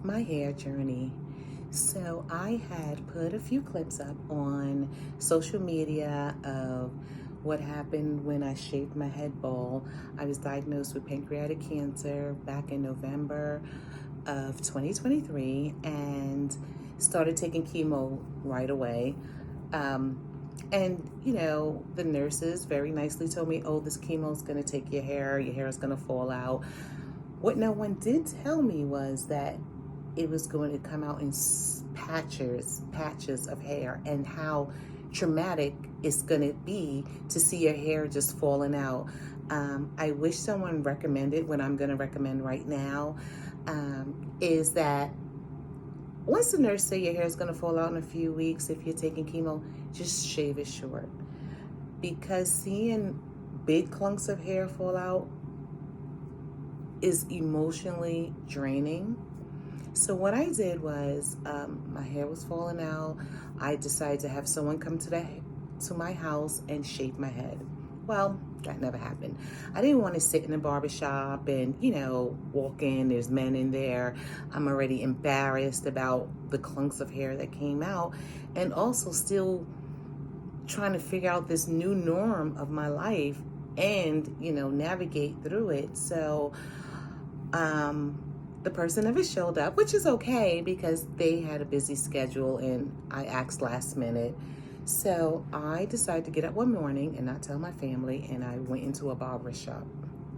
my hair journey. So I had put a few clips up on social media of what happened when I shaved my head bald. I was diagnosed with pancreatic cancer back in November of 2023 and started taking chemo right away. And the nurses very nicely told me, oh, this chemo is going to take your hair is going to fall out. What no one did tell me was that it was going to come out in patches of hair, and how traumatic it's going to be to see your hair just falling out. I wish someone recommended what I'm going to recommend right now, is that once the nurse say your hair is going to fall out in a few weeks if you're taking chemo, just shave it short. Because seeing big clumps of hair fall out is emotionally draining. So what I did was, my hair was falling out. I decided to have someone come to my house and shave my head. Well, that never happened. I didn't want to sit in a barbershop and, walk in, there's men in there. I'm already embarrassed about the clumps of hair that came out, and also still trying to figure out this new norm of my life and, navigate through it. So, the person never showed up, which is okay because they had a busy schedule and I asked last minute. So I decided to get up one morning and not tell my family, and I went into a barber shop,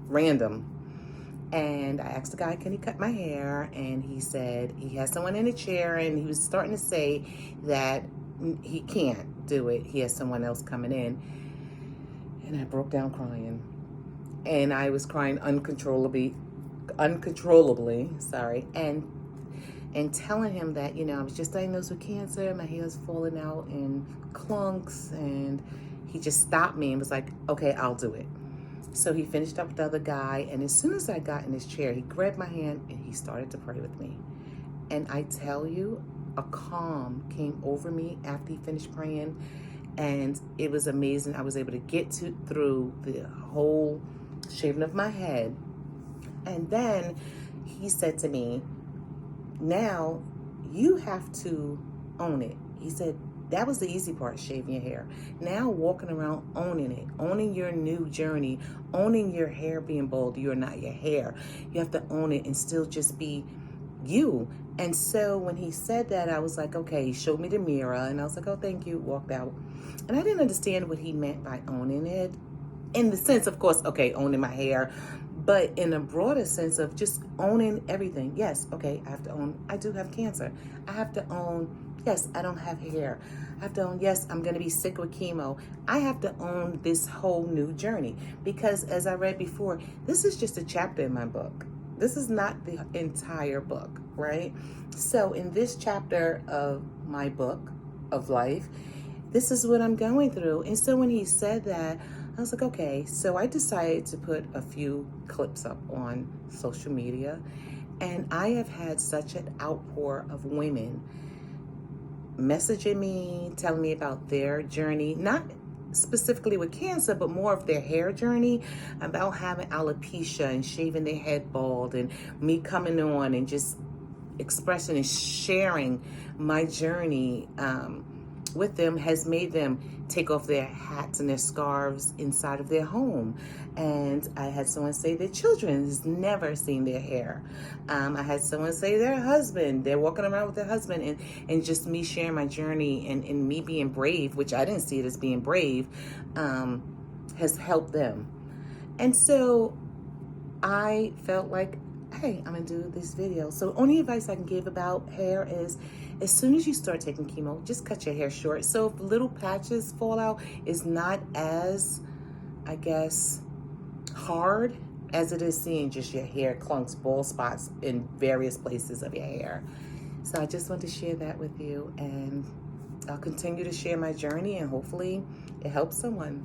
random. And I asked the guy, can he cut my hair? And he said he has someone in a chair, and he was starting to say that he can't do it. He has someone else coming in. And I broke down crying. And I was crying uncontrollably, and telling him that, I was just diagnosed with cancer, my hair was falling out in clumps, and he just stopped me and was like, okay, I'll do it. So he finished up with the other guy, and as soon as I got in his chair, he grabbed my hand and he started to pray with me. And I tell you, a calm came over me after he finished praying, and it was amazing. I was able to get through the whole shaving of my head. And then he said to me, now you have to own it. He said, that was the easy part, shaving your hair. Now walking around owning it, owning your new journey, owning your hair being bald. You're not your hair. You have to own it and still just be you. And so when he said that, I was like, okay, he showed me the mirror, and I was like, oh, thank you, walked out. And I didn't understand what he meant by owning it. In the sense, of course, okay, owning my hair, but in a broader sense of just owning everything. Yes, okay, I have to own, I do have cancer. I have to own, yes, I don't have hair. I have to own, yes, I'm going to be sick with chemo. I have to own this whole new journey, because as I read before, this is just a chapter in my book. This is not the entire book, right? So in this chapter of my book of life, this is what I'm going through. And so when he said that, I was like, okay. So I decided to put a few clips up on social media, and I have had such an outpour of women messaging me, telling me about their journey, not specifically with cancer, but more of their hair journey, about having alopecia and shaving their head bald, and me coming on and just expressing and sharing my journey with them has made them take off their hats and their scarves inside of their home. And I had someone say their children has never seen their hair. I had someone say their husband, they're walking around with their husband, and just me sharing my journey and me being brave, which I didn't see it as being brave, has helped them. And so I felt like, hey, I'm gonna do this video. So only advice I can give about hair is, as soon as you start taking chemo, just cut your hair short. So if little patches fall out, is not as, I guess, hard as it is seeing just your hair clumps, bald spots in various places of your hair. So I just want to share that with you, and I'll continue to share my journey, and hopefully it helps someone.